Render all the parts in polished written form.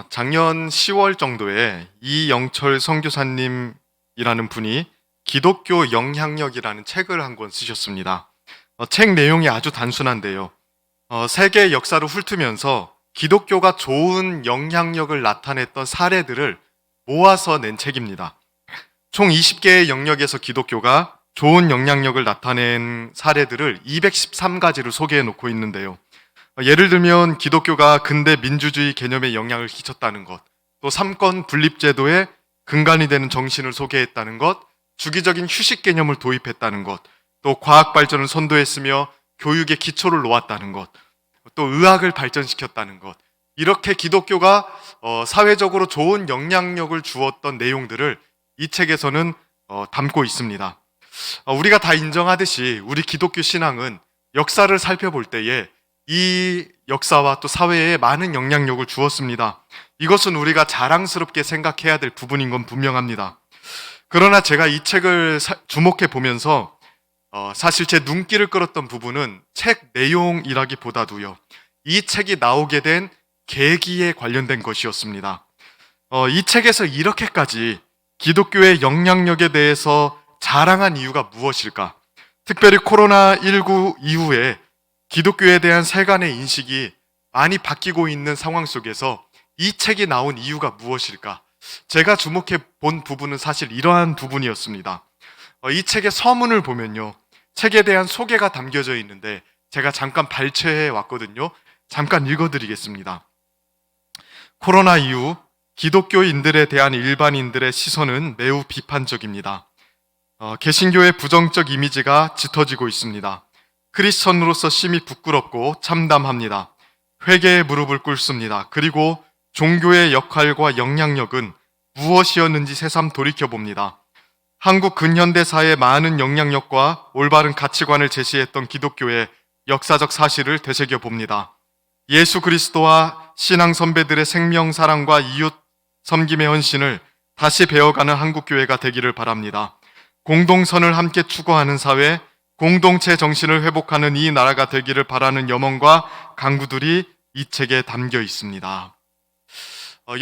작년 10월 정도에 이영철 선교사님이라는 분이 기독교 영향력이라는 책을 한 권 쓰셨습니다. 책 내용이 아주 단순한데요. 세계 역사를 훑으면서 기독교가 좋은 영향력을 나타냈던 사례들을 모아서 낸 책입니다. 총 20개의 영역에서 기독교가 좋은 영향력을 나타낸 사례들을 213가지를 소개해 놓고 있는데요. 예를 들면 기독교가 근대 민주주의 개념에 영향을 끼쳤다는 것, 또 삼권 분립제도의 근간이 되는 정신을 소개했다는 것, 주기적인 휴식 개념을 도입했다는 것, 또 과학 발전을 선도했으며 교육의 기초를 놓았다는 것, 또 의학을 발전시켰다는 것, 이렇게 기독교가 사회적으로 좋은 영향력을 주었던 내용들을 이 책에서는 담고 있습니다. 우리가 다 인정하듯이 우리 기독교 신앙은 역사를 살펴볼 때에 이 역사와 또 사회에 많은 영향력을 주었습니다. 이것은 우리가 자랑스럽게 생각해야 될 부분인 건 분명합니다. 그러나 제가 이 책을 주목해 보면서 사실 제 눈길을 끌었던 부분은 책 내용이라기보다도요, 이 책이 나오게 된 계기에 관련된 것이었습니다. 이 책에서 이렇게까지 기독교의 영향력에 대해서 자랑한 이유가 무엇일까? 특별히 코로나19 이후에 기독교에 대한 세간의 인식이 많이 바뀌고 있는 상황 속에서 이 책이 나온 이유가 무엇일까? 제가 주목해 본 부분은 사실 이러한 부분이었습니다. 이 책의 서문을 보면요, 책에 대한 소개가 담겨져 있는데 제가 잠깐 발췌해 왔거든요. 잠깐 읽어드리겠습니다. 코로나 이후 기독교인들에 대한 일반인들의 시선은 매우 비판적입니다. 개신교의 부정적 이미지가 짙어지고 있습니다. 크리스천으로서 심히 부끄럽고 참담합니다. 회개의 무릎을 꿇습니다. 그리고 종교의 역할과 영향력은 무엇이었는지 새삼 돌이켜봅니다. 한국 근현대사의 많은 영향력과 올바른 가치관을 제시했던 기독교의 역사적 사실을 되새겨봅니다. 예수 그리스도와 신앙 선배들의 생명 사랑과 이웃 섬김의 헌신을 다시 배워가는 한국교회가 되기를 바랍니다. 공동선을 함께 추구하는 사회, 공동체 정신을 회복하는 이 나라가 되기를 바라는 염원과 간구들이 이 책에 담겨 있습니다.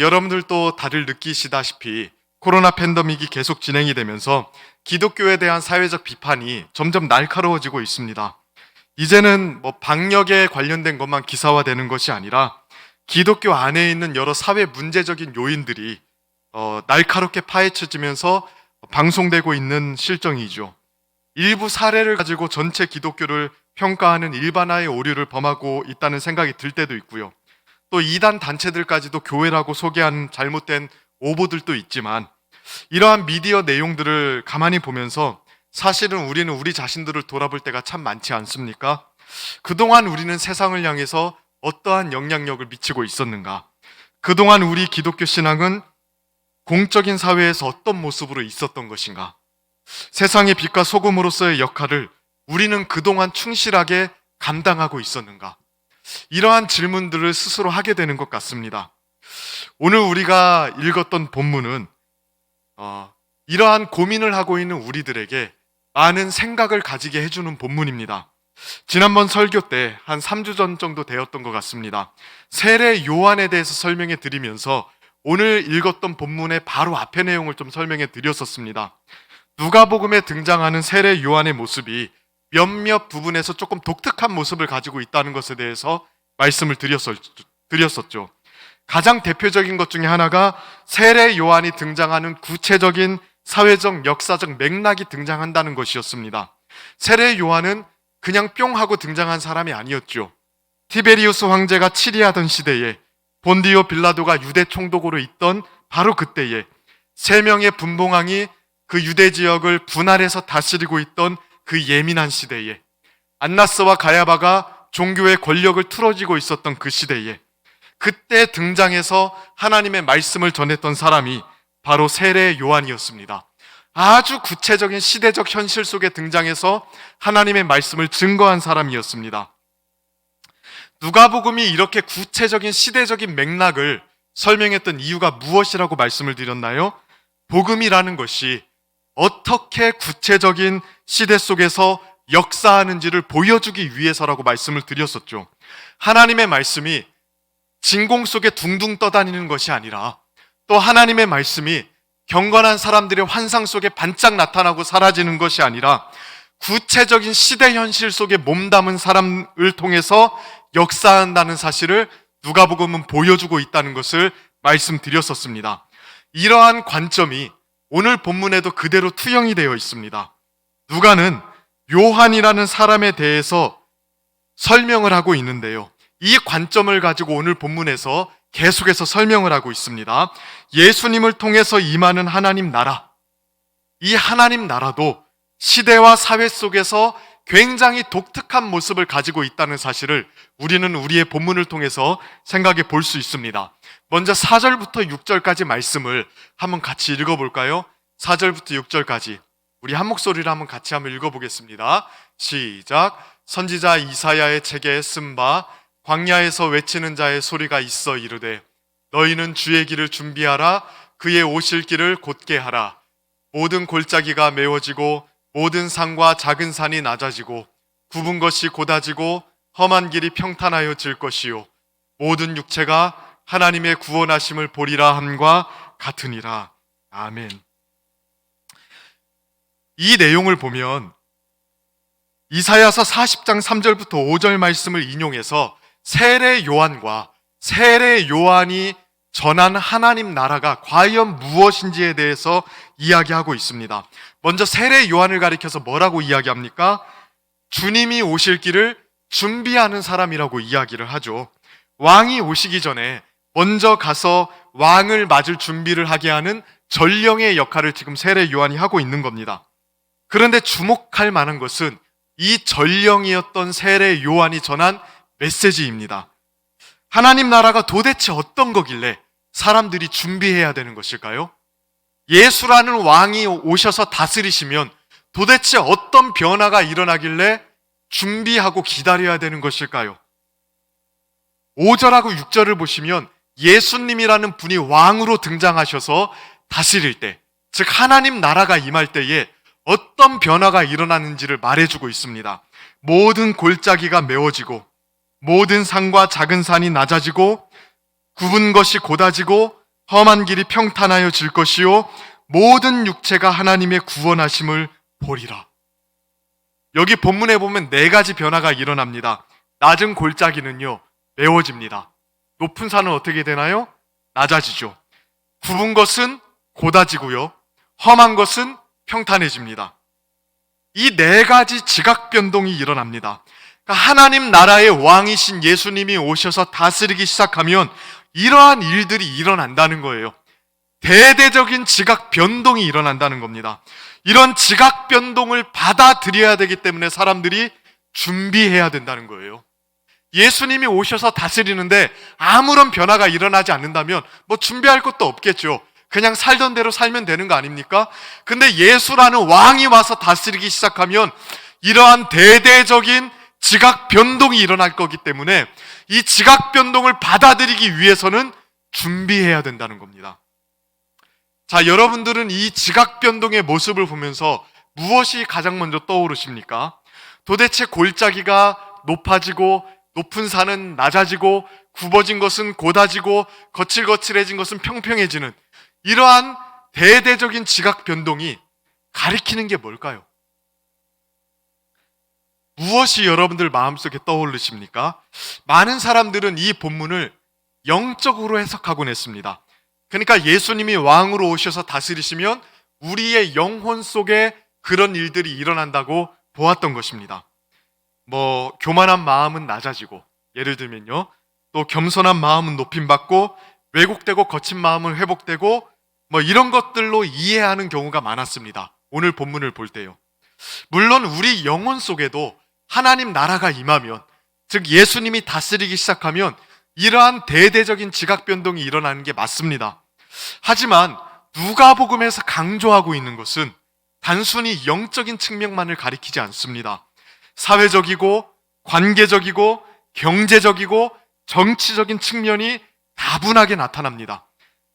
여러분들도 다들 느끼시다시피 코로나 팬데믹이 계속 진행이 되면서 기독교에 대한 사회적 비판이 점점 날카로워지고 있습니다. 이제는 방역에 관련된 것만 기사화되는 것이 아니라 기독교 안에 있는 여러 사회 문제적인 요인들이 날카롭게 파헤쳐지면서 방송되고 있는 실정이죠. 일부 사례를 가지고 전체 기독교를 평가하는 일반화의 오류를 범하고 있다는 생각이 들 때도 있고요. 또 이단 단체들까지도 교회라고 소개하는 잘못된 오보들도 있지만, 이러한 미디어 내용들을 가만히 보면서 사실은 우리는 우리 자신들을 돌아볼 때가 참 많지 않습니까? 그동안 우리는 세상을 향해서 어떠한 영향력을 미치고 있었는가? 그동안 우리 기독교 신앙은 공적인 사회에서 어떤 모습으로 있었던 것인가? 세상의 빛과 소금으로서의 역할을 우리는 그동안 충실하게 감당하고 있었는가? 이러한 질문들을 스스로 하게 되는 것 같습니다. 오늘 우리가 읽었던 본문은 이러한 고민을 하고 있는 우리들에게 많은 생각을 가지게 해주는 본문입니다. 지난번 설교 때 한 3주 전 정도 되었던 것 같습니다. 세례 요한에 대해서 설명해 드리면서 오늘 읽었던 본문의 바로 앞의 내용을 좀 설명해 드렸었습니다. 누가복음에 등장하는 세례 요한의 모습이 몇몇 부분에서 조금 독특한 모습을 가지고 있다는 것에 대해서 말씀을 드렸었죠. 가장 대표적인 것 중에 하나가 세례 요한이 등장하는 구체적인 사회적, 역사적 맥락이 등장한다는 것이었습니다. 세례 요한은 그냥 뿅 하고 등장한 사람이 아니었죠. 티베리우스 황제가 치리하던 시대에 본디오 빌라도가 유대 총독으로 있던 바로 그때에 3명의 분봉왕이 그 유대 지역을 분할해서 다스리고 있던 그 예민한 시대에, 안나스와 가야바가 종교의 권력을 틀어쥐고 있었던 그 시대에, 그때 등장해서 하나님의 말씀을 전했던 사람이 바로 세례 요한이었습니다. 아주 구체적인 시대적 현실 속에 등장해서 하나님의 말씀을 증거한 사람이었습니다. 누가복음이 이렇게 구체적인 시대적인 맥락을 설명했던 이유가 무엇이라고 말씀을 드렸나요? 복음이라는 것이 어떻게 구체적인 시대 속에서 역사하는지를 보여주기 위해서라고 말씀을 드렸었죠. 하나님의 말씀이 진공 속에 둥둥 떠다니는 것이 아니라 또 하나님의 말씀이 경건한 사람들의 환상 속에 반짝 나타나고 사라지는 것이 아니라 구체적인 시대 현실 속에 몸담은 사람을 통해서 역사한다는 사실을 누가복음은 보여주고 있다는 것을 말씀드렸었습니다. 이러한 관점이 오늘 본문에도 그대로 투영이 되어 있습니다. 누가는 요한이라는 사람에 대해서 설명을 하고 있는데요. 이 관점을 가지고 오늘 본문에서 계속해서 설명을 하고 있습니다. 예수님을 통해서 임하는 하나님 나라. 이 하나님 나라도 시대와 사회 속에서 굉장히 독특한 모습을 가지고 있다는 사실을 우리는 우리의 본문을 통해서 생각해 볼 수 있습니다. 먼저 4절부터 6절까지 말씀을 한번 같이 읽어볼까요? 4절부터 6절까지 우리 한 목소리로 한번 같이 한번 읽어보겠습니다. 시작. 선지자 이사야의 책에 쓴 바 광야에서 외치는 자의 소리가 있어 이르되 너희는 주의 길을 준비하라. 그의 오실 길을 곧게 하라. 모든 골짜기가 메워지고 모든 산과 작은 산이 낮아지고 굽은 것이 곧아지고 험한 길이 평탄하여질 것이요 모든 육체가 하나님의 구원하심을 보리라 함과 같으니라. 아멘. 이 내용을 보면 이사야서 40장 3절부터 5절 말씀을 인용해서 세례 요한과 세례 요한이 전한 하나님 나라가 과연 무엇인지에 대해서 이야기하고 있습니다. 먼저 세례 요한을 가리켜서 뭐라고 이야기합니까? 주님이 오실 길을 준비하는 사람이라고 이야기를 하죠. 왕이 오시기 전에 먼저 가서 왕을 맞을 준비를 하게 하는 전령의 역할을 지금 세례 요한이 하고 있는 겁니다. 그런데 주목할 만한 것은 이 전령이었던 세례 요한이 전한 메시지입니다. 하나님 나라가 도대체 어떤 거길래 사람들이 준비해야 되는 것일까요? 예수라는 왕이 오셔서 다스리시면 도대체 어떤 변화가 일어나길래 준비하고 기다려야 되는 것일까요? 5절하고 6절을 보시면 예수님이라는 분이 왕으로 등장하셔서 다스릴 때, 즉 하나님 나라가 임할 때에 어떤 변화가 일어나는지를 말해주고 있습니다. 모든 골짜기가 메워지고 모든 산과 작은 산이 낮아지고 굽은 것이 곧아지고 험한 길이 평탄하여질 것이요 모든 육체가 하나님의 구원하심을 보리라. 여기 본문에 보면 4가지 변화가 일어납니다. 낮은 골짜기는요 메워집니다. 높은 산은 어떻게 되나요? 낮아지죠. 굽은 것은 곧아지고요 험한 것은 평탄해집니다. 이 4가지 지각 변동이 일어납니다. 그러니까 하나님 나라의 왕이신 예수님이 오셔서 다스리기 시작하면 이러한 일들이 일어난다는 거예요. 대대적인 지각 변동이 일어난다는 겁니다. 이런 지각 변동을 받아들여야 되기 때문에 사람들이 준비해야 된다는 거예요. 예수님이 오셔서 다스리는데 아무런 변화가 일어나지 않는다면 뭐 준비할 것도 없겠죠. 그냥 살던 대로 살면 되는 거 아닙니까? 근데 예수라는 왕이 와서 다스리기 시작하면 이러한 대대적인 지각 변동이 일어날 거기 때문에 이 지각 변동을 받아들이기 위해서는 준비해야 된다는 겁니다. 자, 여러분들은 이 지각 변동의 모습을 보면서 무엇이 가장 먼저 떠오르십니까? 도대체 골짜기가 높아지고 높은 산은 낮아지고 굽어진 것은 곧아지고 거칠거칠해진 것은 평평해지는 이러한 대대적인 지각 변동이 가리키는 게 뭘까요? 무엇이 여러분들 마음속에 떠오르십니까? 많은 사람들은 이 본문을 영적으로 해석하곤 했습니다. 그러니까 예수님이 왕으로 오셔서 다스리시면 우리의 영혼 속에 그런 일들이 일어난다고 보았던 것입니다. 교만한 마음은 낮아지고, 예를 들면요, 또 겸손한 마음은 높임받고, 왜곡되고 거친 마음은 회복되고, 이런 것들로 이해하는 경우가 많았습니다. 오늘 본문을 볼 때요. 물론 우리 영혼 속에도 하나님 나라가 임하면, 즉 예수님이 다스리기 시작하면 이러한 대대적인 지각 변동이 일어나는 게 맞습니다. 하지만 누가복음에서 강조하고 있는 것은 단순히 영적인 측면만을 가리키지 않습니다. 사회적이고 관계적이고 경제적이고 정치적인 측면이 다분하게 나타납니다.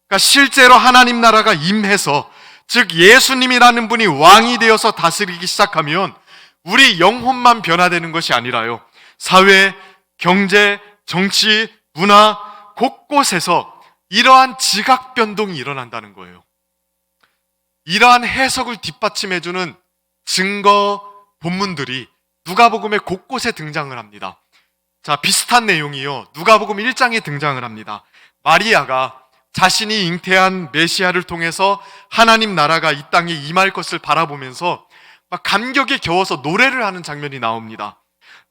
그러니까 실제로 하나님 나라가 임해서, 즉 예수님이라는 분이 왕이 되어서 다스리기 시작하면 우리 영혼만 변화되는 것이 아니라요, 사회, 경제, 정치, 문화, 곳곳에서 이러한 지각 변동이 일어난다는 거예요. 이러한 해석을 뒷받침해주는 증거 본문들이 누가복음의 곳곳에 등장을 합니다. 자, 비슷한 내용이요. 누가복음 1장에 등장을 합니다. 마리아가 자신이 잉태한 메시아를 통해서 하나님 나라가 이 땅에 임할 것을 바라보면서 막 감격에 겨워서 노래를 하는 장면이 나옵니다.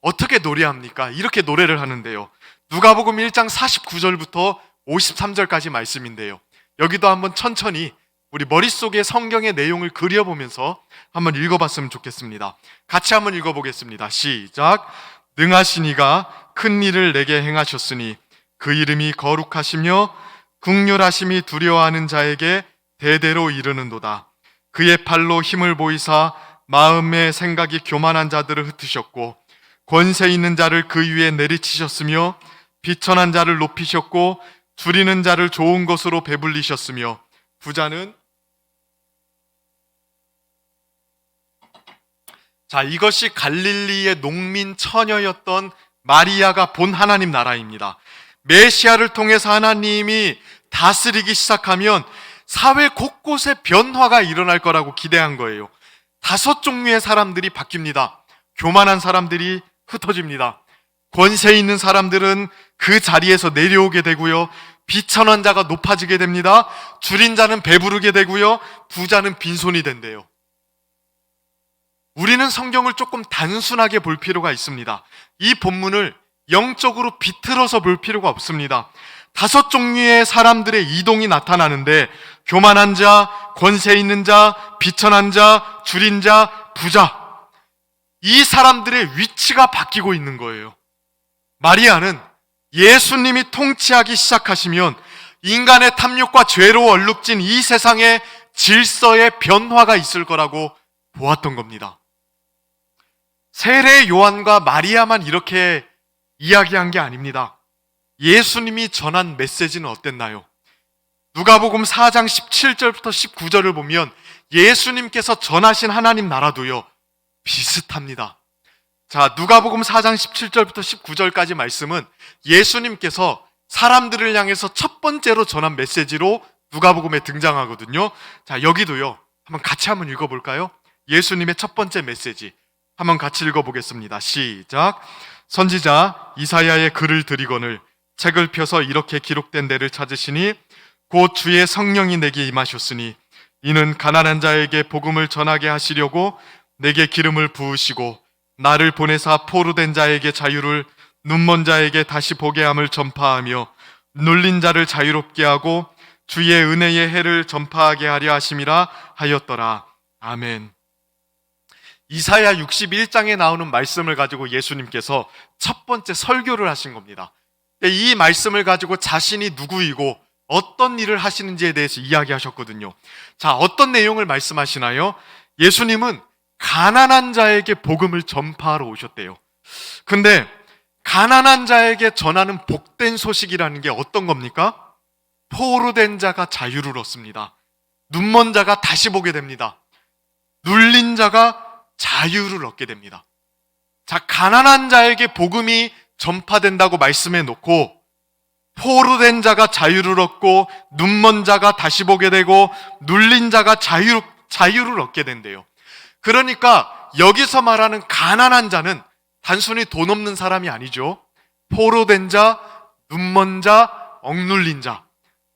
어떻게 노래합니까? 이렇게 노래를 하는데요. 누가복음 1장 49절부터 53절까지 말씀인데요. 여기도 한번 천천히 우리 머릿속에 성경의 내용을 그려보면서 한번 읽어봤으면 좋겠습니다. 같이 한번 읽어보겠습니다. 시작. 능하신 이가 큰 일을 내게 행하셨으니 그 이름이 거룩하시며 긍휼하심이 두려워하는 자에게 대대로 이르는도다. 그의 팔로 힘을 보이사 마음의 생각이 교만한 자들을 흩으셨고 권세 있는 자를 그 위에 내리치셨으며 비천한 자를 높이셨고 줄이는 자를 좋은 것으로 배불리셨으며 부자는 자, 이것이 갈릴리의 농민 처녀였던 마리아가 본 하나님 나라입니다. 메시아를 통해서 하나님이 다스리기 시작하면 사회 곳곳에 변화가 일어날 거라고 기대한 거예요. 5 종류의 사람들이 바뀝니다. 교만한 사람들이 흩어집니다. 권세 있는 사람들은 그 자리에서 내려오게 되고요. 비천한 자가 높아지게 됩니다. 줄인 자는 배부르게 되고요. 부자는 빈손이 된대요. 우리는 성경을 조금 단순하게 볼 필요가 있습니다. 이 본문을 영적으로 비틀어서 볼 필요가 없습니다. 5 종류의 사람들의 이동이 나타나는데 교만한 자, 권세 있는 자, 비천한 자, 줄인 자, 부자, 이 사람들의 위치가 바뀌고 있는 거예요. 마리아는 예수님이 통치하기 시작하시면 인간의 탐욕과 죄로 얼룩진 이 세상의 질서의 변화가 있을 거라고 보았던 겁니다. 세례 요한과 마리아만 이렇게 이야기한 게 아닙니다. 예수님이 전한 메시지는 어땠나요? 누가복음 4장 17절부터 19절을 보면 예수님께서 전하신 하나님 나라도요, 비슷합니다. 자, 누가복음 4장 17절부터 19절까지 말씀은 예수님께서 사람들을 향해서 첫 번째로 전한 메시지로 누가복음에 등장하거든요. 자, 여기도요, 한번 같이 한번 읽어볼까요? 예수님의 첫 번째 메시지 한번 같이 읽어보겠습니다. 시작. 선지자 이사야의 글을 드리거늘 책을 펴서 이렇게 기록된 데를 찾으시니 곧 주의 성령이 내게 임하셨으니 이는 가난한 자에게 복음을 전하게 하시려고 내게 기름을 부으시고 나를 보내사 포로된 자에게 자유를, 눈먼 자에게 다시 보게 함을 전파하며 눌린 자를 자유롭게 하고 주의 은혜의 해를 전파하게 하려 하심이라 하였더라. 아멘. 이사야 61장에 나오는 말씀을 가지고 예수님께서 첫 번째 설교를 하신 겁니다. 이 말씀을 가지고 자신이 누구이고 어떤 일을 하시는지에 대해서 이야기하셨거든요. 자, 어떤 내용을 말씀하시나요? 예수님은 가난한 자에게 복음을 전파하러 오셨대요. 근데 가난한 자에게 전하는 복된 소식이라는 게 어떤 겁니까? 포로된 자가 자유를 얻습니다. 눈먼 자가 다시 보게 됩니다. 눌린 자가 자유를 얻게 됩니다. 자, 가난한 자에게 복음이 전파된다고 말씀해 놓고 포로된 자가 자유를 얻고 눈먼 자가 다시 보게 되고 눌린 자가 자유를 얻게 된대요. 그러니까 여기서 말하는 가난한 자는 단순히 돈 없는 사람이 아니죠. 포로된 자, 눈먼 자, 억눌린 자,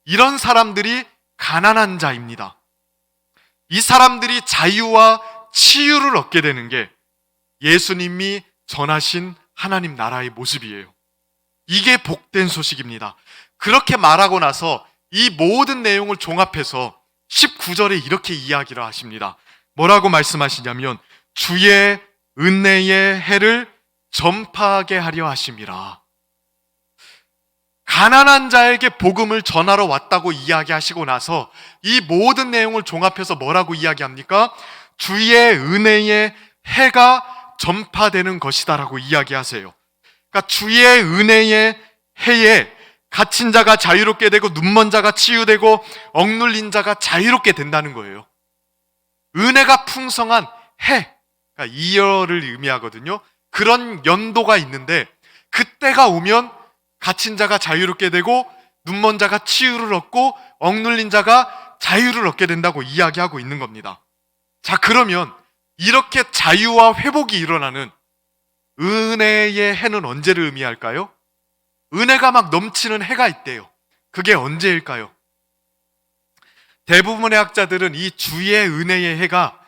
이런 사람들이 가난한 자입니다. 이 사람들이 자유와 치유를 얻게 되는 게 예수님이 전하신 하나님 나라의 모습이에요. 이게 복된 소식입니다. 그렇게 말하고 나서 이 모든 내용을 종합해서 19절에 이렇게 이야기를 하십니다. 뭐라고 말씀하시냐면 주의 은혜의 해를 전파하게 하려 하심이라. 가난한 자에게 복음을 전하러 왔다고 이야기하시고 나서 이 모든 내용을 종합해서 뭐라고 이야기합니까? 주의 은혜의 해가 전파되는 것이다라고 이야기하세요. 그러니까 주의 은혜의 해에 갇힌 자가 자유롭게 되고 눈먼 자가 치유되고 억눌린 자가 자유롭게 된다는 거예요. 은혜가 풍성한 해, 그러니까 이열을 의미하거든요. 그런 연도가 있는데 그때가 오면 갇힌 자가 자유롭게 되고 눈먼 자가 치유를 얻고 억눌린 자가 자유를 얻게 된다고 이야기하고 있는 겁니다. 자, 그러면 이렇게 자유와 회복이 일어나는 은혜의 해는 언제를 의미할까요? 은혜가 막 넘치는 해가 있대요. 그게 언제일까요? 대부분의 학자들은 이 주의 은혜의 해가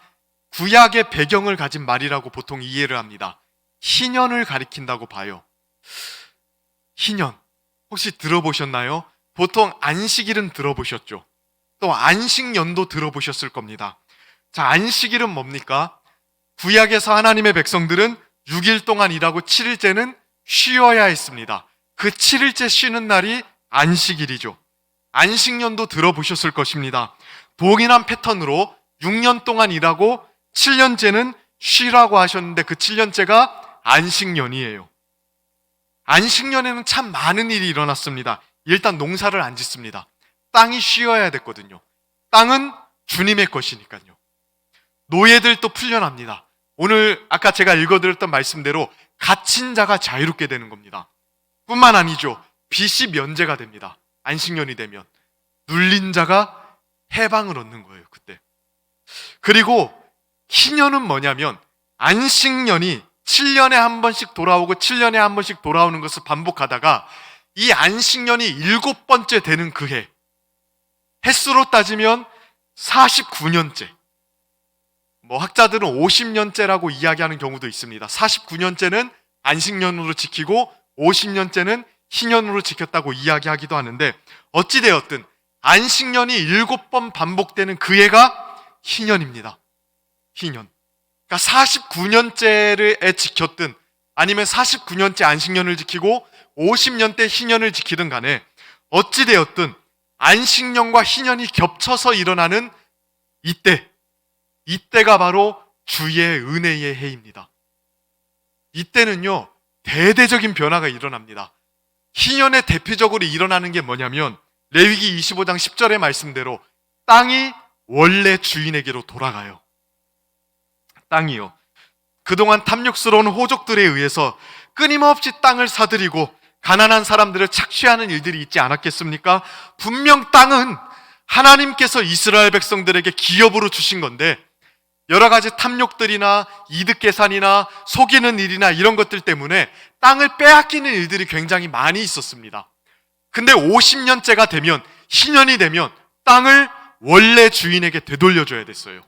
구약의 배경을 가진 말이라고 보통 이해를 합니다. 희년을 가리킨다고 봐요. 희년, 혹시 들어보셨나요? 보통 안식일은 들어보셨죠? 또 안식년도 들어보셨을 겁니다. 자, 안식일은 뭡니까? 구약에서 하나님의 백성들은 6일 동안 일하고 7일째는 쉬어야 했습니다. 그 7일째 쉬는 날이 안식일이죠. 안식년도 들어보셨을 것입니다. 동일한 패턴으로 6년 동안 일하고 7년째는 쉬라고 하셨는데 그 7년째가 안식년이에요. 안식년에는 참 많은 일이 일어났습니다. 일단 농사를 안 짓습니다. 땅이 쉬어야 됐거든요. 땅은 주님의 것이니까요. 노예들도 풀려납니다. 오늘 아까 제가 읽어드렸던 말씀대로 갇힌 자가 자유롭게 되는 겁니다. 뿐만 아니죠. 빚이 면제가 됩니다. 안식년이 되면 눌린 자가 해방을 얻는 거예요. 그때. 그리고 희년은 뭐냐면 안식년이 7년에 한 번씩 돌아오고 7년에 한 번씩 돌아오는 것을 반복하다가 이 안식년이 7번째 되는 그 해, 횟수로 따지면 49년째, 학자들은 50년째라고 이야기하는 경우도 있습니다. 49년째는 안식년으로 지키고 50년째는 희년으로 지켰다고 이야기하기도 하는데, 어찌되었든 안식년이 7번 반복되는 그 해가 희년입니다. 희년. 그러니까 49년째에 지켰든 아니면 49년째 안식년을 지키고 50년째 희년을 지키든 간에 어찌되었든 안식년과 희년이 겹쳐서 일어나는 이때가 바로 주의 은혜의 해입니다. 이때는요, 대대적인 변화가 일어납니다. 희년에 대표적으로 일어나는 게 뭐냐면 레위기 25장 10절의 말씀대로 땅이 원래 주인에게로 돌아가요. 땅이요. 그동안 탐욕스러운 호족들에 의해서 끊임없이 땅을 사들이고 가난한 사람들을 착취하는 일들이 있지 않았겠습니까? 분명 땅은 하나님께서 이스라엘 백성들에게 기업으로 주신 건데 여러 가지 탐욕들이나 이득 계산이나 속이는 일이나 이런 것들 때문에 땅을 빼앗기는 일들이 굉장히 많이 있었습니다. 근데 50년째가 되면, 희년이 되면 땅을 원래 주인에게 되돌려줘야 됐어요.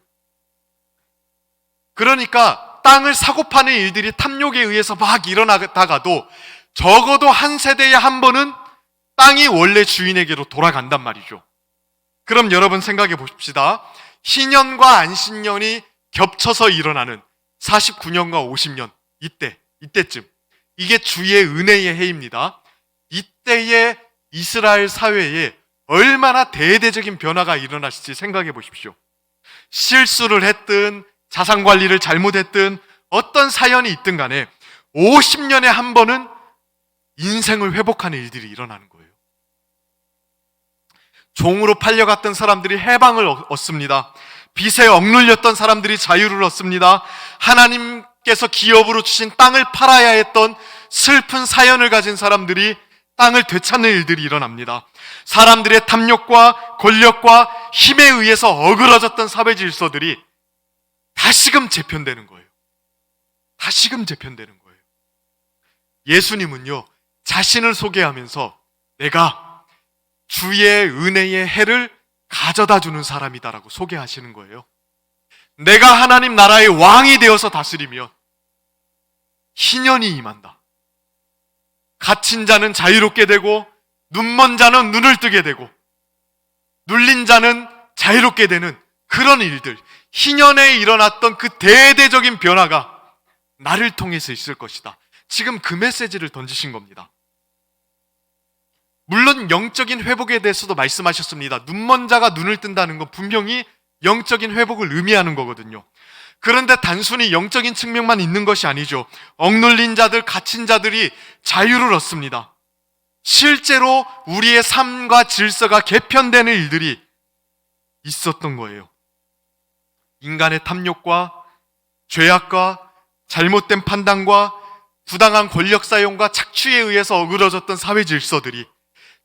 그러니까 땅을 사고 파는 일들이 탐욕에 의해서 막 일어나다가도 적어도 한 세대에 한 번은 땅이 원래 주인에게로 돌아간단 말이죠. 그럼 여러분 생각해 보십시다. 희년과 안식년이 겹쳐서 일어나는 49년과 50년, 이때쯤. 이게 주의 은혜의 해입니다. 이때의 이스라엘 사회에 얼마나 대대적인 변화가 일어났을지 생각해 보십시오. 실수를 했든 자산 관리를 잘못했든 어떤 사연이 있든 간에 50년에 한 번은 인생을 회복하는 일들이 일어나는 거예요. 종으로 팔려갔던 사람들이 해방을 얻습니다. 빚에 억눌렸던 사람들이 자유를 얻습니다. 하나님께서 기업으로 주신 땅을 팔아야 했던 슬픈 사연을 가진 사람들이 땅을 되찾는 일들이 일어납니다. 사람들의 탐욕과 권력과 힘에 의해서 어그러졌던 사회 질서들이 다시금 재편되는 거예요. 다시금 재편되는 거예요. 예수님은요, 자신을 소개하면서 내가 주의 은혜의 해를 가져다 주는 사람이다라고 소개하시는 거예요. 내가 하나님 나라의 왕이 되어서 다스리면 희년이 임한다. 갇힌 자는 자유롭게 되고 눈먼 자는 눈을 뜨게 되고 눌린 자는 자유롭게 되는 그런 일들, 희년에 일어났던 그 대대적인 변화가 나를 통해서 있을 것이다. 지금 그 메시지를 던지신 겁니다. 물론 영적인 회복에 대해서도 말씀하셨습니다. 눈먼 자가 눈을 뜬다는 건 분명히 영적인 회복을 의미하는 거거든요. 그런데 단순히 영적인 측면만 있는 것이 아니죠. 억눌린 자들, 갇힌 자들이 자유를 얻습니다. 실제로 우리의 삶과 질서가 개편되는 일들이 있었던 거예요. 인간의 탐욕과 죄악과 잘못된 판단과 부당한 권력 사용과 착취에 의해서 어그러졌던 사회 질서들이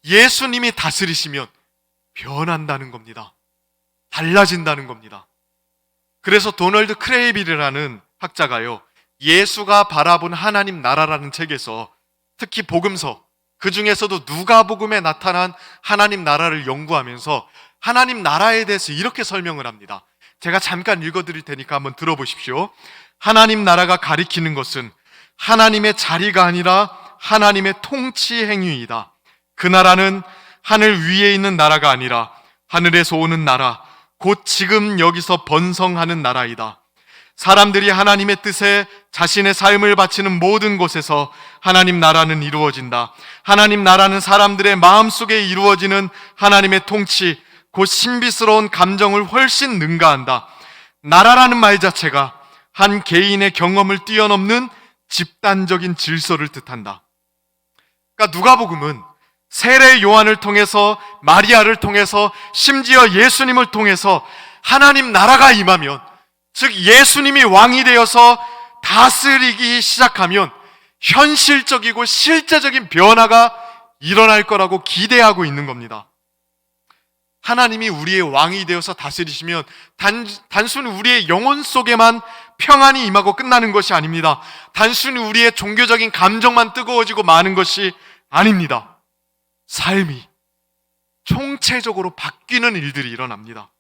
예수님이 다스리시면 변한다는 겁니다. 달라진다는 겁니다. 그래서 도널드 크레이빌이라는 학자가요, 예수가 바라본 하나님 나라라는 책에서 특히 복음서, 그 중에서도 누가복음에 나타난 하나님 나라를 연구하면서 하나님 나라에 대해서 이렇게 설명을 합니다. 제가 잠깐 읽어드릴 테니까 한번 들어보십시오. 하나님 나라가 가리키는 것은 하나님의 자리가 아니라 하나님의 통치 행위이다. 그 나라는 하늘 위에 있는 나라가 아니라 하늘에서 오는 나라, 곧 지금 여기서 번성하는 나라이다. 사람들이 하나님의 뜻에 자신의 삶을 바치는 모든 곳에서 하나님 나라는 이루어진다. 하나님 나라는 사람들의 마음속에 이루어지는 하나님의 통치, 곧 신비스러운 감정을 훨씬 능가한다. 나라라는 말 자체가 한 개인의 경험을 뛰어넘는 집단적인 질서를 뜻한다. 그러니까 누가복음은 세례 요한을 통해서, 마리아를 통해서, 심지어 예수님을 통해서 하나님 나라가 임하면, 즉 예수님이 왕이 되어서 다스리기 시작하면 현실적이고 실제적인 변화가 일어날 거라고 기대하고 있는 겁니다. 하나님이 우리의 왕이 되어서 다스리시면 단순히 우리의 영혼 속에만 평안이 임하고 끝나는 것이 아닙니다. 단순히 우리의 종교적인 감정만 뜨거워지고 마는 것이 아닙니다. 삶이 총체적으로 바뀌는 일들이 일어납니다.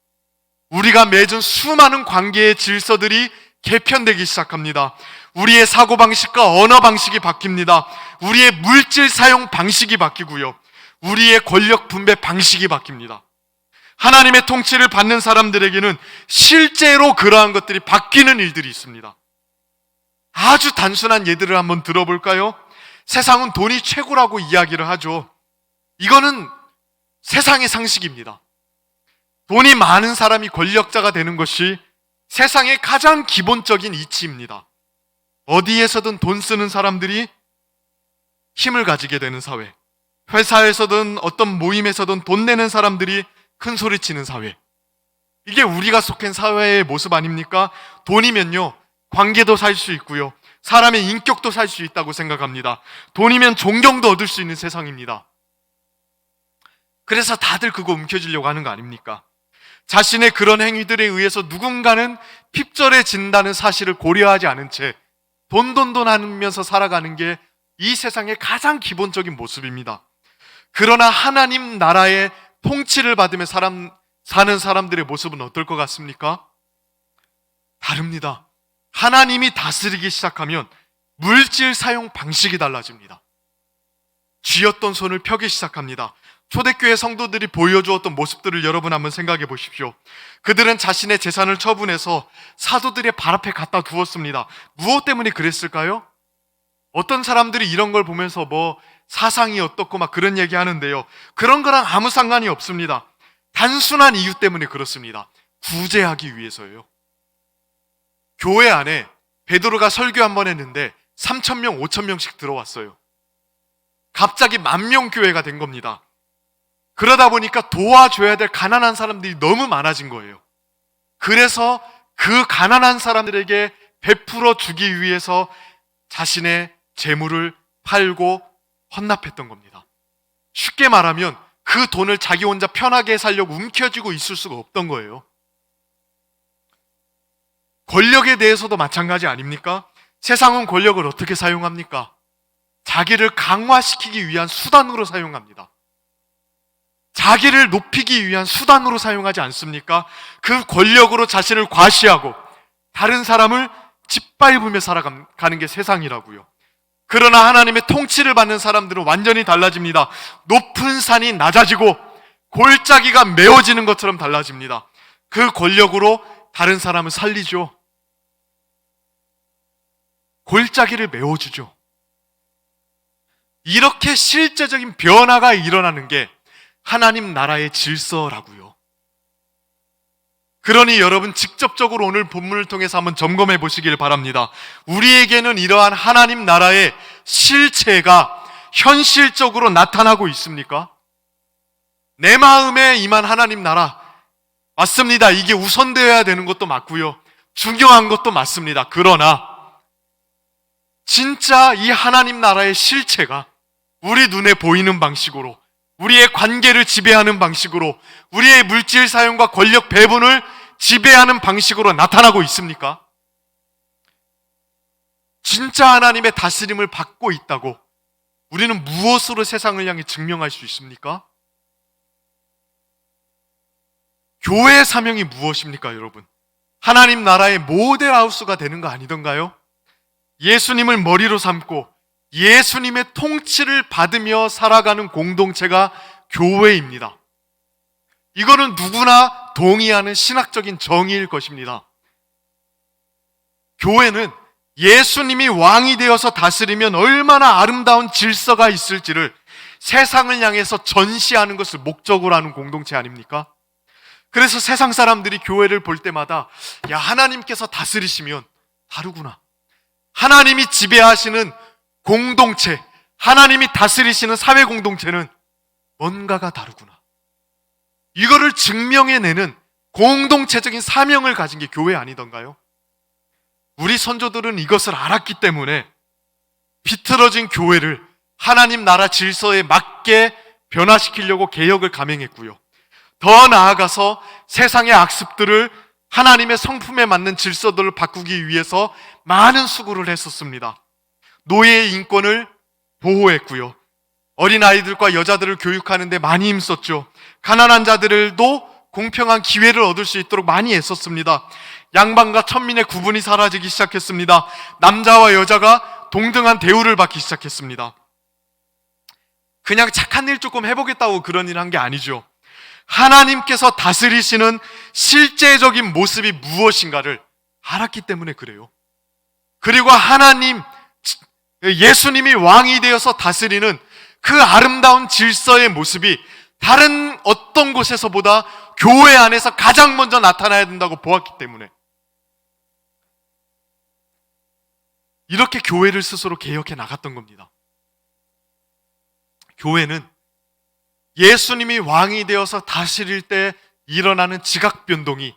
우리가 맺은 수많은 관계의 질서들이 개편되기 시작합니다. 우리의 사고방식과 언어 방식이 바뀝니다. 우리의 물질 사용 방식이 바뀌고요, 우리의 권력 분배 방식이 바뀝니다. 하나님의 통치를 받는 사람들에게는 실제로 그러한 것들이 바뀌는 일들이 있습니다. 아주 단순한 예들을 한번 들어볼까요? 세상은 돈이 최고라고 이야기를 하죠. 이거는 세상의 상식입니다. 돈이 많은 사람이 권력자가 되는 것이 세상의 가장 기본적인 이치입니다. 어디에서든 돈 쓰는 사람들이 힘을 가지게 되는 사회, 회사에서든 어떤 모임에서든 돈 내는 사람들이 큰 소리 치는 사회, 이게 우리가 속한 사회의 모습 아닙니까? 돈이면요, 관계도 살 수 있고요, 사람의 인격도 살 수 있다고 생각합니다. 돈이면 존경도 얻을 수 있는 세상입니다. 그래서 다들 그거 움켜쥐려고 하는 거 아닙니까? 자신의 그런 행위들에 의해서 누군가는 핍절해진다는 사실을 고려하지 않은 채 돈 하면서 살아가는 게 이 세상의 가장 기본적인 모습입니다. 그러나 하나님 나라의 통치를 받으며 사는 사람들의 모습은 어떨 것 같습니까? 다릅니다. 하나님이 다스리기 시작하면 물질 사용 방식이 달라집니다. 쥐었던 손을 펴기 시작합니다. 초대교회 성도들이 보여주었던 모습들을 여러분 한번 생각해 보십시오. 그들은 자신의 재산을 처분해서 사도들의 발 앞에 갖다 두었습니다. 무엇 때문에 그랬을까요? 어떤 사람들이 이런 걸 보면서 사상이 어떻고 막 그런 얘기 하는데요, 그런 거랑 아무 상관이 없습니다. 단순한 이유 때문에 그렇습니다. 구제하기 위해서예요. 교회 안에 베드로가 설교 한 번 했는데 3,000명, 5,000명씩 들어왔어요. 갑자기 10,000명 교회가 된 겁니다. 그러다 보니까 도와줘야 될 가난한 사람들이 너무 많아진 거예요. 그래서 그 가난한 사람들에게 베풀어 주기 위해서 자신의 재물을 팔고 헌납했던 겁니다. 쉽게 말하면 그 돈을 자기 혼자 편하게 살려고 움켜쥐고 있을 수가 없던 거예요. 권력에 대해서도 마찬가지 아닙니까? 세상은 권력을 어떻게 사용합니까? 자기를 강화시키기 위한 수단으로 사용합니다. 자기를 높이기 위한 수단으로 사용하지 않습니까? 그 권력으로 자신을 과시하고 다른 사람을 짓밟으며 살아가는 게 세상이라고요. 그러나 하나님의 통치를 받는 사람들은 완전히 달라집니다. 높은 산이 낮아지고 골짜기가 메워지는 것처럼 달라집니다. 그 권력으로 다른 사람을 살리죠. 골짜기를 메워주죠. 이렇게 실제적인 변화가 일어나는 게 하나님 나라의 질서라고요. 그러니 여러분 직접적으로 오늘 본문을 통해서 한번 점검해 보시길 바랍니다. 우리에게는 이러한 하나님 나라의 실체가 현실적으로 나타나고 있습니까? 내 마음에 임한 하나님 나라 맞습니다. 이게 우선되어야 되는 것도 맞고요, 중요한 것도 맞습니다. 그러나 진짜 이 하나님 나라의 실체가 우리 눈에 보이는 방식으로, 우리의 관계를 지배하는 방식으로, 우리의 물질 사용과 권력 배분을 지배하는 방식으로 나타나고 있습니까? 진짜 하나님의 다스림을 받고 있다고 우리는 무엇으로 세상을 향해 증명할 수 있습니까? 교회의 사명이 무엇입니까, 여러분? 하나님 나라의 모델하우스가 되는 거 아니던가요? 예수님을 머리로 삼고 예수님의 통치를 받으며 살아가는 공동체가 교회입니다. 이거는 누구나 동의하는 신학적인 정의일 것입니다. 교회는 예수님이 왕이 되어서 다스리면 얼마나 아름다운 질서가 있을지를 세상을 향해서 전시하는 것을 목적으로 하는 공동체 아닙니까? 그래서 세상 사람들이 교회를 볼 때마다 야, 하나님께서 다스리시면 다르구나. 하나님이 지배하시는 공동체, 하나님이 다스리시는 사회 공동체는 뭔가가 다르구나. 이거를 증명해내는 공동체적인 사명을 가진 게 교회 아니던가요? 우리 선조들은 이것을 알았기 때문에 비틀어진 교회를 하나님 나라 질서에 맞게 변화시키려고 개혁을 감행했고요. 더 나아가서 세상의 악습들을 하나님의 성품에 맞는 질서들을 바꾸기 위해서 많은 수고를 했었습니다. 노예의 인권을 보호했고요. 어린아이들과 여자들을 교육하는 데 많이 힘썼죠. 가난한 자들도 공평한 기회를 얻을 수 있도록 많이 애썼습니다. 양반과 천민의 구분이 사라지기 시작했습니다. 남자와 여자가 동등한 대우를 받기 시작했습니다. 그냥 착한 일 조금 해보겠다고 그런 일 한 게 아니죠. 하나님께서 다스리시는 실제적인 모습이 무엇인가를 알았기 때문에 그래요. 그리고 하나님, 예수님이 왕이 되어서 다스리는 그 아름다운 질서의 모습이 다른 어떤 곳에서보다 교회 안에서 가장 먼저 나타나야 된다고 보았기 때문에 이렇게 교회를 스스로 개혁해 나갔던 겁니다. 교회는 예수님이 왕이 되어서 다스릴 때 일어나는 지각 변동이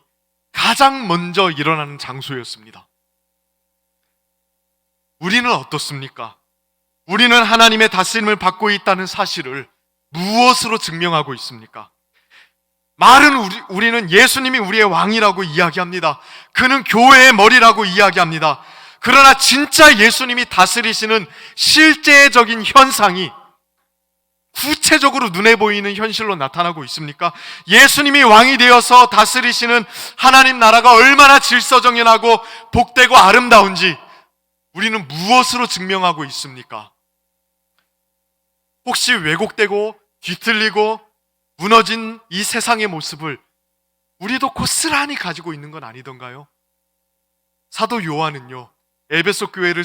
가장 먼저 일어나는 장소였습니다. 우리는 어떻습니까? 우리는 하나님의 다스림을 받고 있다는 사실을 무엇으로 증명하고 있습니까? 말은 우리는 예수님이 우리의 왕이라고 이야기합니다. 그는 교회의 머리라고 이야기합니다. 그러나 진짜 예수님이 다스리시는 실제적인 현상이 구체적으로 눈에 보이는 현실로 나타나고 있습니까? 예수님이 왕이 되어서 다스리시는 하나님 나라가 얼마나 질서정연하고 복되고 아름다운지 우리는 무엇으로 증명하고 있습니까? 혹시 왜곡되고 뒤틀리고 무너진 이 세상의 모습을 우리도 고스란히 가지고 있는 건 아니던가요? 사도 요한은요, 에베소 교회를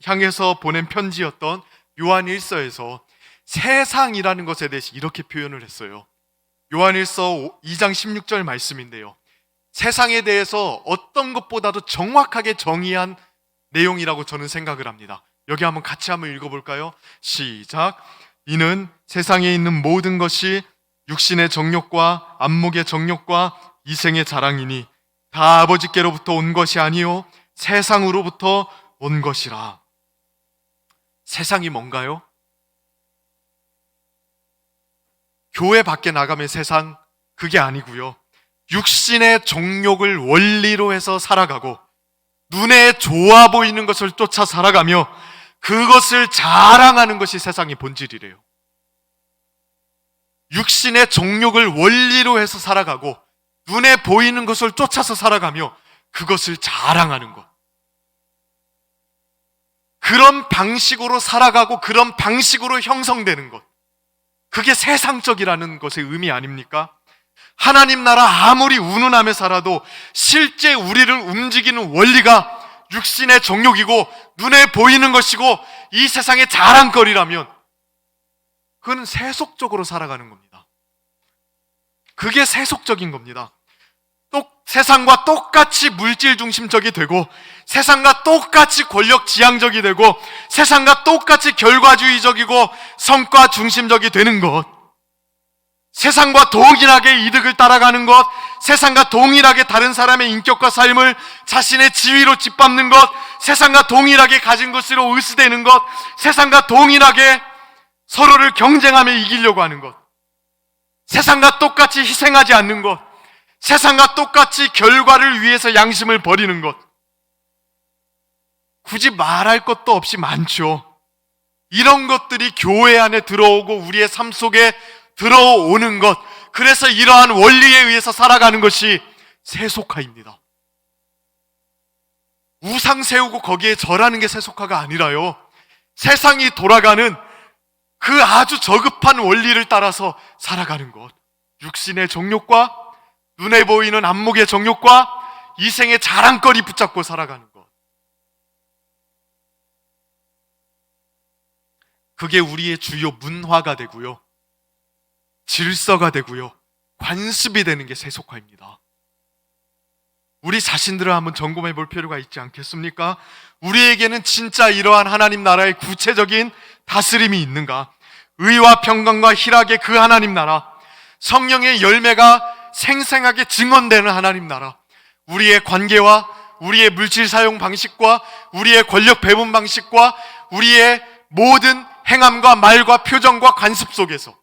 향해서 보낸 편지였던 요한 1서에서 세상이라는 것에 대해서 이렇게 표현을 했어요. 요한 1서 2장 16절 말씀인데요, 세상에 대해서 어떤 것보다도 정확하게 정의한 내용이라고 저는 생각을 합니다. 여기 한번 같이 한번 읽어볼까요? 시작. 이는 세상에 있는 모든 것이 육신의 정욕과 안목의 정욕과 이생의 자랑이니 다 아버지께로부터 온 것이 아니요 세상으로부터 온 것이라. 세상이 뭔가요? 교회 밖에 나가면 세상, 그게 아니고요, 육신의 정욕을 원리로 해서 살아가고 눈에 좋아 보이는 것을 쫓아 살아가며 그것을 자랑하는 것이 세상의 본질이래요. 육신의 정욕을 원리로 해서 살아가고 눈에 보이는 것을 쫓아서 살아가며 그것을 자랑하는 것, 그런 방식으로 살아가고 그런 방식으로 형성되는 것, 그게 세상적이라는 것의 의미 아닙니까? 하나님 나라 아무리 운운하며 살아도 실제 우리를 움직이는 원리가 육신의 정욕이고 눈에 보이는 것이고 이 세상의 자랑거리라면 그건 세속적으로 살아가는 겁니다. 그게 세속적인 겁니다. 세상과 똑같이 물질 중심적이 되고 세상과 똑같이 권력 지향적이 되고 세상과 똑같이 결과주의적이고 성과 중심적이 되는 것, 세상과 동일하게 이득을 따라가는 것, 세상과 동일하게 다른 사람의 인격과 삶을 자신의 지위로 짓밟는 것, 세상과 동일하게 가진 것으로 의수되는 것, 세상과 동일하게 서로를 경쟁하며 이기려고 하는 것, 세상과 똑같이 희생하지 않는 것, 세상과 똑같이 결과를 위해서 양심을 버리는 것, 굳이 말할 것도 없이 많죠. 이런 것들이 교회 안에 들어오고 우리의 삶 속에 들어오는 것, 그래서 이러한 원리에 의해서 살아가는 것이 세속화입니다. 우상 세우고 거기에 절하는 게 세속화가 아니라요, 세상이 돌아가는 그 아주 저급한 원리를 따라서 살아가는 것, 육신의 정욕과 눈에 보이는 안목의 정욕과 이생의 자랑거리 붙잡고 살아가는 것, 그게 우리의 주요 문화가 되고요, 질서가 되고요, 관습이 되는 게 세속화입니다. 우리 자신들을 한번 점검해 볼 필요가 있지 않겠습니까? 우리에게는 진짜 이러한 하나님 나라의 구체적인 다스림이 있는가? 의와 평강과 희락의 그 하나님 나라, 성령의 열매가 생생하게 증언되는 하나님 나라, 우리의 관계와 우리의 물질 사용 방식과 우리의 권력 배분 방식과 우리의 모든 행함과 말과 표정과 관습 속에서,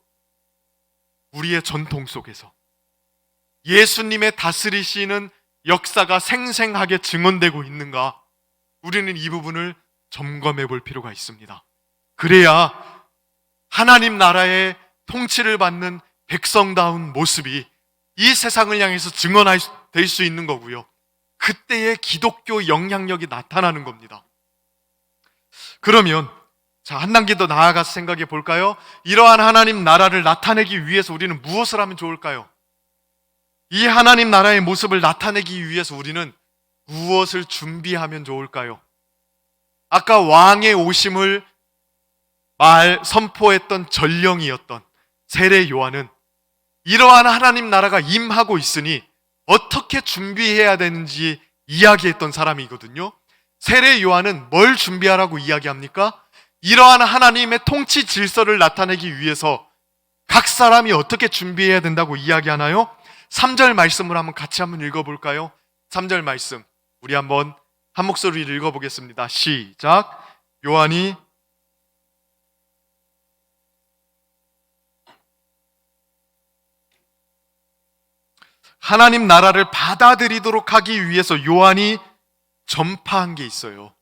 우리의 전통 속에서 예수님의 다스리시는 역사가 생생하게 증언되고 있는가? 우리는 이 부분을 점검해 볼 필요가 있습니다. 그래야 하나님 나라의 통치를 받는 백성다운 모습이 이 세상을 향해서 증언될 수 있는 거고요, 그때의 기독교 영향력이 나타나는 겁니다. 그러면 한 단계 더 나아가서 생각해 볼까요? 이러한 하나님 나라를 나타내기 위해서 우리는 무엇을 하면 좋을까요? 이 하나님 나라의 모습을 나타내기 위해서 우리는 무엇을 준비하면 좋을까요? 아까 왕의 오심을 선포했던 전령이었던 세례 요한은 이러한 하나님 나라가 임하고 있으니 어떻게 준비해야 되는지 이야기했던 사람이거든요. 세례 요한은 뭘 준비하라고 이야기합니까? 이러한 하나님의 통치 질서를 나타내기 위해서 각 사람이 어떻게 준비해야 된다고 이야기하나요? 3절 말씀을 같이 한번 읽어볼까요? 3절 말씀 우리 한번 한 목소리를 읽어보겠습니다. 시작. 요한이 하나님 나라를 받아들이도록 하기 위해서 요한이 전파한 게 있어요.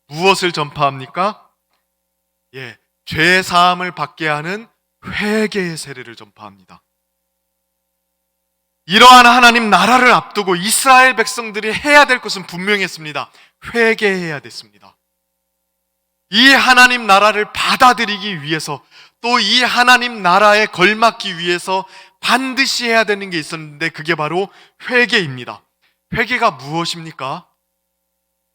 무엇을 전파합니까? 죄 사함을 받게 하는 회개의 세례를 전파합니다. 이러한 하나님 나라를 앞두고 이스라엘 백성들이 해야 될 것은 분명했습니다. 회개해야 됐습니다. 이 하나님 나라를 받아들이기 위해서, 또 이 하나님 나라에 걸맞기 위해서 반드시 해야 되는 게 있었는데, 그게 바로 회개입니다. 회개가 무엇입니까?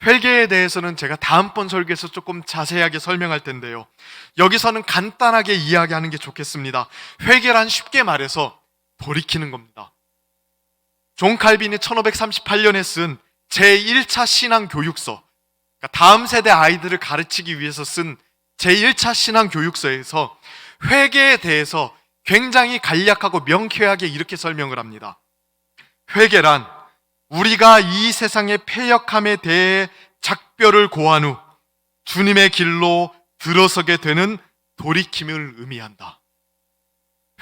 회개에 대해서는 제가 다음번 설교에서 조금 자세하게 설명할 텐데요, 여기서는 간단하게 이야기하는 게 좋겠습니다. 회개란 쉽게 말해서 돌이키는 겁니다. 존 칼빈이 1538년에 쓴 제1차 신앙교육서, 그러니까 다음 세대 아이들을 가르치기 위해서 쓴 제1차 신앙교육서에서 회개에 대해서 굉장히 간략하고 명쾌하게 이렇게 설명을 합니다. 회개란 우리가 이 세상의 패역함에 대해 작별을 고한 후 주님의 길로 들어서게 되는 돌이킴을 의미한다.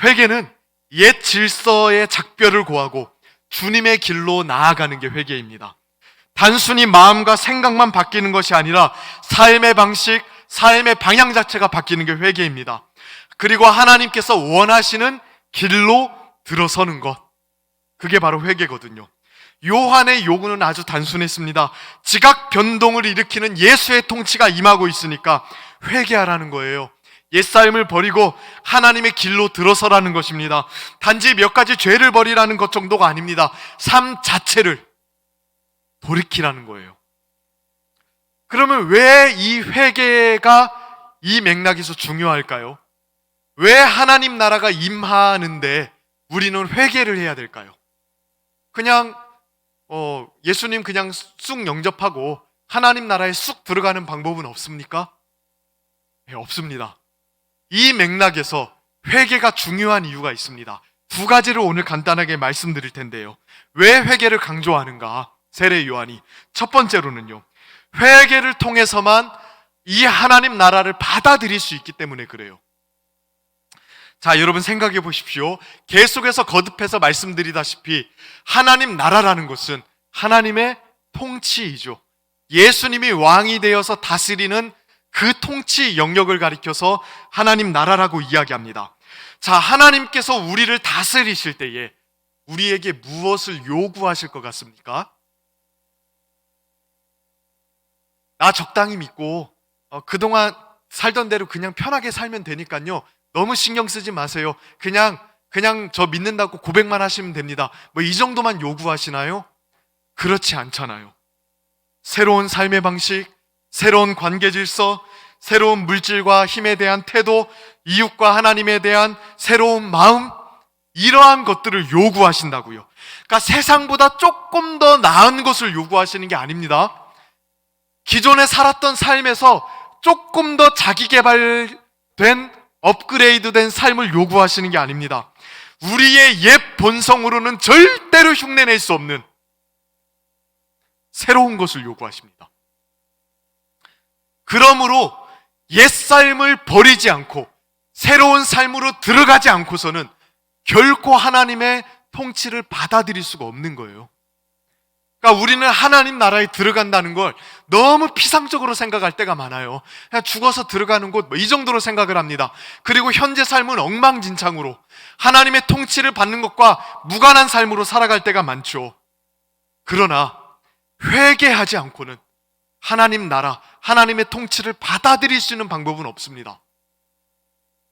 회개는 옛 질서의 작별을 고하고 주님의 길로 나아가는 게 회개입니다. 단순히 마음과 생각만 바뀌는 것이 아니라 삶의 방식, 삶의 방향 자체가 바뀌는 게 회개입니다. 그리고 하나님께서 원하시는 길로 들어서는 것, 그게 바로 회개거든요. 요한의 요구는 아주 단순했습니다. 지각 변동을 일으키는 예수의 통치가 임하고 있으니까 회개하라는 거예요. 옛삶을 버리고 하나님의 길로 들어서라는 것입니다. 단지 몇 가지 죄를 버리라는 것 정도가 아닙니다. 삶 자체를 돌이키라는 거예요. 그러면 왜 이 회개가 이 맥락에서 중요할까요? 왜 하나님 나라가 임하는데 우리는 회개를 해야 될까요? 그냥 예수님 그냥 쑥 영접하고 하나님 나라에 쑥 들어가는 방법은 없습니까? 네, 없습니다. 이 맥락에서 회개가 중요한 이유가 있습니다. 두 가지를 오늘 간단하게 말씀드릴 텐데요. 왜 회개를 강조하는가? 세례 요한이 첫 번째로는요, 회개를 통해서만 이 하나님 나라를 받아들일 수 있기 때문에 그래요. 자, 여러분 생각해 보십시오. 계속해서 거듭해서 말씀드리다시피 하나님 나라라는 것은 하나님의 통치이죠. 예수님이 왕이 되어서 다스리는 그 통치 영역을 가리켜서 하나님 나라라고 이야기합니다. 자, 하나님께서 우리를 다스리실 때에 우리에게 무엇을 요구하실 것 같습니까? 나 적당히 믿고 그동안 살던 대로 그냥 편하게 살면 되니까요, 너무 신경 쓰지 마세요. 그냥 저 믿는다고 고백만 하시면 됩니다. 뭐 이 정도만 요구하시나요? 그렇지 않잖아요. 새로운 삶의 방식, 새로운 관계 질서, 새로운 물질과 힘에 대한 태도, 이웃과 하나님에 대한 새로운 마음, 이러한 것들을 요구하신다고요. 그러니까 세상보다 조금 더 나은 것을 요구하시는 게 아닙니다. 기존에 살았던 삶에서 조금 더 자기 개발된, 업그레이드된 삶을 요구하시는 게 아닙니다. 우리의 옛 본성으로는 절대로 흉내낼 수 없는 새로운 것을 요구하십니다. 그러므로 옛 삶을 버리지 않고 새로운 삶으로 들어가지 않고서는 결코 하나님의 통치를 받아들일 수가 없는 거예요. 그러니까 우리는 하나님 나라에 들어간다는 걸 너무 피상적으로 생각할 때가 많아요. 그냥 죽어서 들어가는 곳, 이 정도로 생각을 합니다. 그리고 현재 삶은 엉망진창으로 하나님의 통치를 받는 것과 무관한 삶으로 살아갈 때가 많죠. 그러나 회개하지 않고는 하나님 나라, 하나님의 통치를 받아들일 수 있는 방법은 없습니다.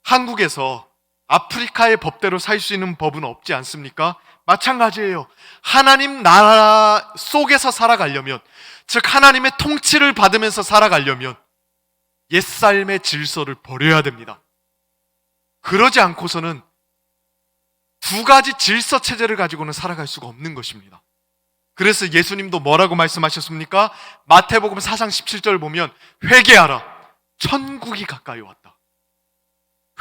한국에서 아프리카의 법대로 살 수 있는 법은 없지 않습니까? 마찬가지예요. 하나님 나라 속에서 살아가려면, 즉 하나님의 통치를 받으면서 살아가려면 옛삶의 질서를 버려야 됩니다. 그러지 않고서는 두 가지 질서 체제를 가지고는 살아갈 수가 없는 것입니다. 그래서 예수님도 뭐라고 말씀하셨습니까? 마태복음 4장 17절 보면 회개하라, 천국이 가까이 왔다.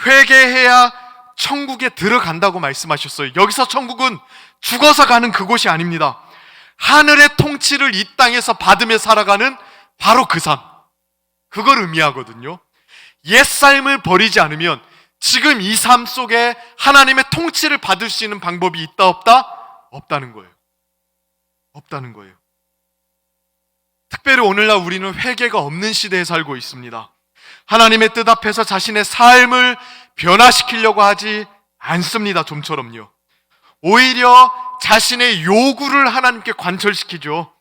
회개해야 천국에 들어간다고 말씀하셨어요. 여기서 천국은 죽어서 가는 그곳이 아닙니다. 하늘의 통치를 이 땅에서 받으며 살아가는 바로 그 삶, 그걸 의미하거든요. 옛삶을 버리지 않으면 지금 이 삶 속에 하나님의 통치를 받을 수 있는 방법이 있다 없다? 없다는 거예요. 없다는 거예요. 특별히 오늘날 우리는 회개가 없는 시대에 살고 있습니다. 하나님의 뜻 앞에서 자신의 삶을 변화시키려고 하지 않습니다. 좀처럼요. 오히려 자신의 요구를 하나님께 관철시키죠.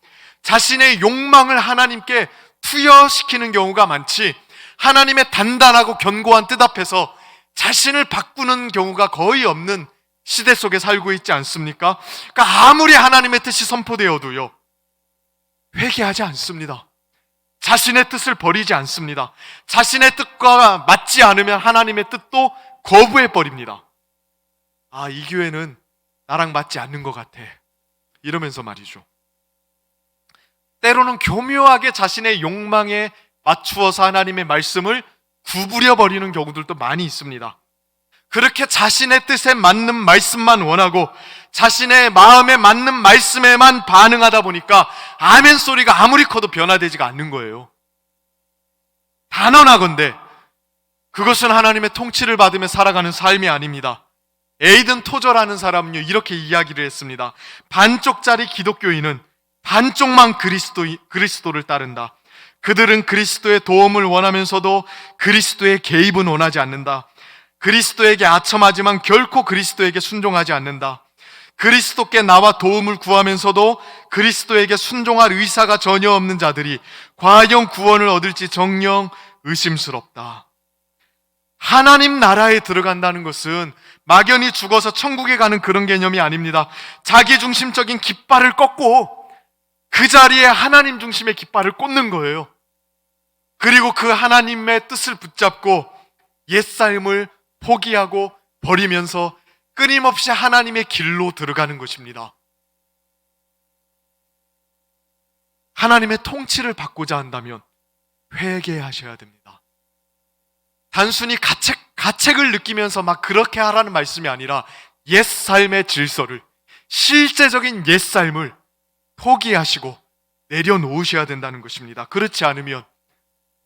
자신의 욕망을 하나님께 투여시키는 경우가 많지, 하나님의 단단하고 견고한 뜻 앞에서 자신을 바꾸는 경우가 거의 없는 시대 속에 살고 있지 않습니까? 그러니까 아무리 하나님의 뜻이 선포되어도요, 회개하지 않습니다. 자신의 뜻을 버리지 않습니다. 자신의 뜻과 맞지 않으면 하나님의 뜻도 거부해버립니다. 아, 이 교회는 나랑 맞지 않는 것 같아, 이러면서 말이죠. 때로는 교묘하게 자신의 욕망에 맞추어서 하나님의 말씀을 구부려버리는 경우들도 많이 있습니다. 그렇게 자신의 뜻에 맞는 말씀만 원하고 자신의 마음에 맞는 말씀에만 반응하다 보니까 아멘 소리가 아무리 커도 변화되지가 않는 거예요. 단언하건대 그것은 하나님의 통치를 받으며 살아가는 삶이 아닙니다. 에이든 토저라는 사람은요, 이렇게 이야기를 했습니다. 반쪽짜리 기독교인은 반쪽만 그리스도를 따른다. 그들은 그리스도의 도움을 원하면서도 그리스도의 개입은 원하지 않는다. 그리스도에게 아첨하지만 결코 그리스도에게 순종하지 않는다. 그리스도께 나와 도움을 구하면서도 그리스도에게 순종할 의사가 전혀 없는 자들이 과연 구원을 얻을지 정녕 의심스럽다. 하나님 나라에 들어간다는 것은 막연히 죽어서 천국에 가는 그런 개념이 아닙니다. 자기중심적인 깃발을 꺾고 그 자리에 하나님 중심의 깃발을 꽂는 거예요. 그리고 그 하나님의 뜻을 붙잡고 옛삶을 포기하고 버리면서 끊임없이 하나님의 길로 들어가는 것입니다. 하나님의 통치를 받고자 한다면 회개하셔야 됩니다. 단순히 가책을 느끼면서 막 그렇게 하라는 말씀이 아니라 옛삶의 질서를, 실제적인 옛삶을 포기하시고 내려놓으셔야 된다는 것입니다. 그렇지 않으면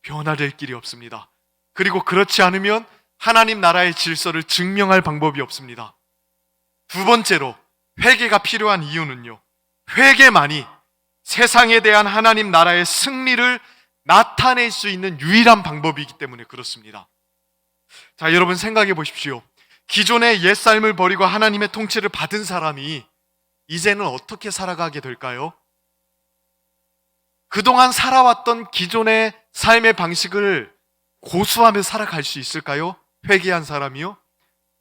변화될 길이 없습니다. 그리고 그렇지 않으면 하나님 나라의 질서를 증명할 방법이 없습니다. 두 번째로 회개가 필요한 이유는요, 회개만이 세상에 대한 하나님 나라의 승리를 나타낼 수 있는 유일한 방법이기 때문에 그렇습니다. 자, 여러분 생각해 보십시오. 기존의 옛삶을 버리고 하나님의 통치를 받은 사람이 이제는 어떻게 살아가게 될까요? 그동안 살아왔던 기존의 삶의 방식을 고수하며 살아갈 수 있을까요? 회개한 사람이요?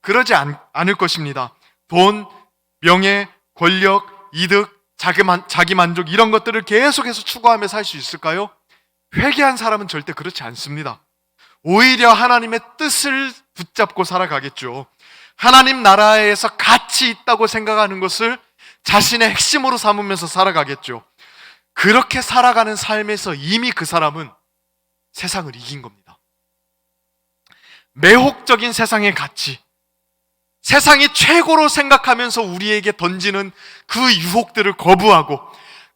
그러지 않을 것입니다. 돈, 명예, 권력, 이득, 자기 만족 이런 것들을 계속해서 추구하며 살 수 있을까요? 회개한 사람은 절대 그렇지 않습니다. 오히려 하나님의 뜻을 붙잡고 살아가겠죠. 하나님 나라에서 가치 있다고 생각하는 것을 자신의 핵심으로 삼으면서 살아가겠죠. 그렇게 살아가는 삶에서 이미 그 사람은 세상을 이긴 겁니다. 매혹적인 세상의 가치, 세상이 최고로 생각하면서 우리에게 던지는 그 유혹들을 거부하고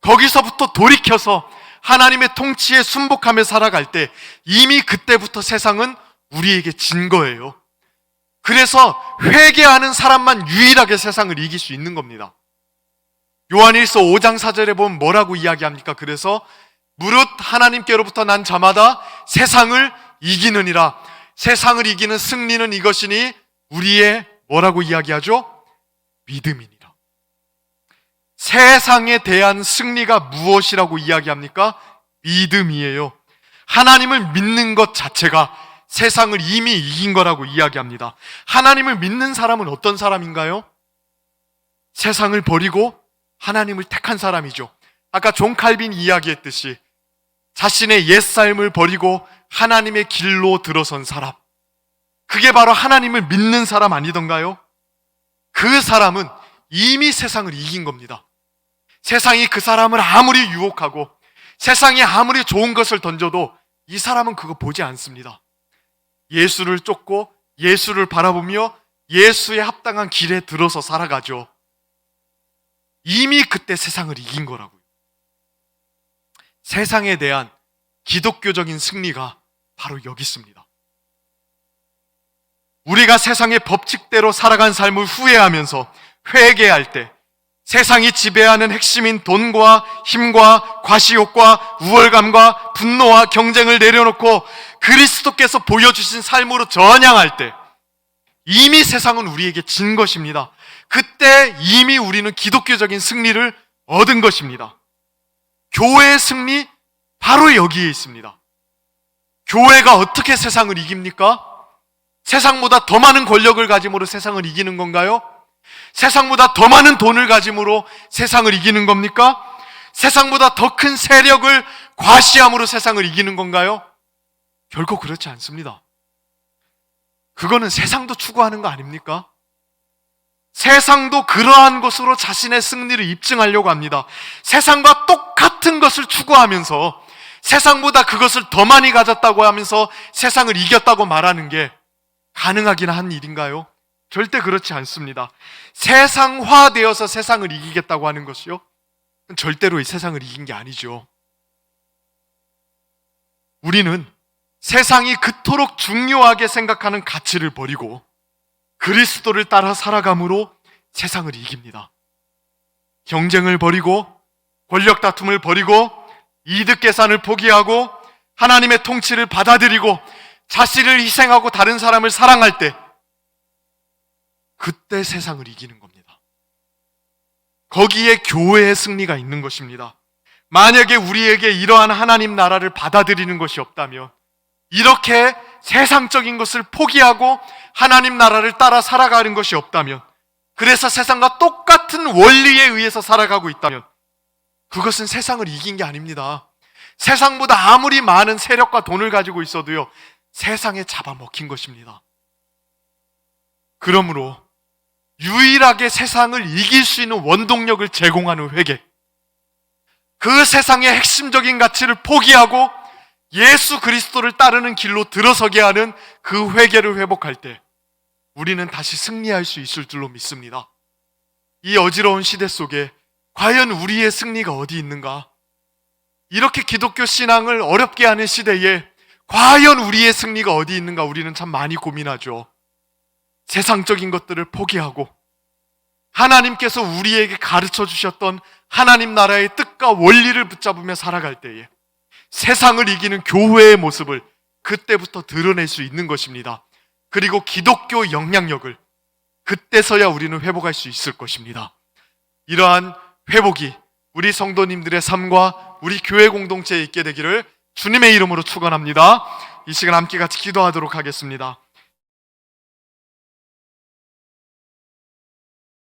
거기서부터 돌이켜서 하나님의 통치에 순복하며 살아갈 때 이미 그때부터 세상은 우리에게 진 거예요. 그래서 회개하는 사람만 유일하게 세상을 이길 수 있는 겁니다. 요한일서 5장 4절에 보면 뭐라고 이야기합니까? 그래서 무릇 하나님께로부터 난 자마다 세상을 이기느니라. 세상을 이기는 승리는 이것이니 우리의 뭐라고 이야기하죠? 믿음이니라. 세상에 대한 승리가 무엇이라고 이야기합니까? 믿음이에요. 하나님을 믿는 것 자체가 세상을 이미 이긴 거라고 이야기합니다. 하나님을 믿는 사람은 어떤 사람인가요? 세상을 버리고 하나님을 택한 사람이죠. 아까 존 칼빈이 이야기했듯이 자신의 옛삶을 버리고 하나님의 길로 들어선 사람, 그게 바로 하나님을 믿는 사람 아니던가요? 그 사람은 이미 세상을 이긴 겁니다. 세상이 그 사람을 아무리 유혹하고 세상이 아무리 좋은 것을 던져도 이 사람은 그거 보지 않습니다. 예수를 쫓고 예수를 바라보며 예수에 합당한 길에 들어서 살아가죠. 이미 그때 세상을 이긴 거라고요. 세상에 대한 기독교적인 승리가 바로 여기 있습니다. 우리가 세상의 법칙대로 살아간 삶을 후회하면서 회개할 때 세상이 지배하는 핵심인 돈과 힘과 과시욕과 우월감과 분노와 경쟁을 내려놓고 그리스도께서 보여주신 삶으로 전향할 때 이미 세상은 우리에게 진 것입니다. 그때 이미 우리는 기독교적인 승리를 얻은 것입니다. 교회의 승리 바로 여기에 있습니다. 교회가 어떻게 세상을 이깁니까? 세상보다 더 많은 권력을 가짐으로 세상을 이기는 건가요? 세상보다 더 많은 돈을 가짐으로 세상을 이기는 겁니까? 세상보다 더 큰 세력을 과시함으로 세상을 이기는 건가요? 결코 그렇지 않습니다. 그거는 세상도 추구하는 거 아닙니까? 세상도 그러한 것으로 자신의 승리를 입증하려고 합니다. 세상과 똑같은 것을 추구하면서 세상보다 그것을 더 많이 가졌다고 하면서 세상을 이겼다고 말하는 게 가능하긴 한 일인가요? 절대 그렇지 않습니다. 세상화되어서 세상을 이기겠다고 하는 것이요? 절대로 이 세상을 이긴 게 아니죠. 우리는 세상이 그토록 중요하게 생각하는 가치를 버리고 그리스도를 따라 살아감으로 세상을 이깁니다. 경쟁을 버리고 권력 다툼을 버리고 이득 계산을 포기하고 하나님의 통치를 받아들이고 자신을 희생하고 다른 사람을 사랑할 때 그때 세상을 이기는 겁니다. 거기에 교회의 승리가 있는 것입니다. 만약에 우리에게 이러한 하나님 나라를 받아들이는 것이 없다면 이렇게 세상적인 것을 포기하고 하나님 나라를 따라 살아가는 것이 없다면 그래서 세상과 똑같은 원리에 의해서 살아가고 있다면 그것은 세상을 이긴 게 아닙니다. 세상보다 아무리 많은 세력과 돈을 가지고 있어도요 세상에 잡아먹힌 것입니다. 그러므로 유일하게 세상을 이길 수 있는 원동력을 제공하는 회개, 그 세상의 핵심적인 가치를 포기하고 예수 그리스도를 따르는 길로 들어서게 하는 그 회개를 회복할 때 우리는 다시 승리할 수 있을 줄로 믿습니다. 이 어지러운 시대 속에 과연 우리의 승리가 어디 있는가? 이렇게 기독교 신앙을 어렵게 하는 시대에 과연 우리의 승리가 어디 있는가 우리는 참 많이 고민하죠. 세상적인 것들을 포기하고 하나님께서 우리에게 가르쳐 주셨던 하나님 나라의 뜻과 원리를 붙잡으며 살아갈 때에 세상을 이기는 교회의 모습을 그때부터 드러낼 수 있는 것입니다. 그리고 기독교 영향력을 그때서야 우리는 회복할 수 있을 것입니다. 이러한 회복이 우리 성도님들의 삶과 우리 교회 공동체에 있게 되기를 주님의 이름으로 축원합니다. 이 시간 함께 같이 기도하도록 하겠습니다.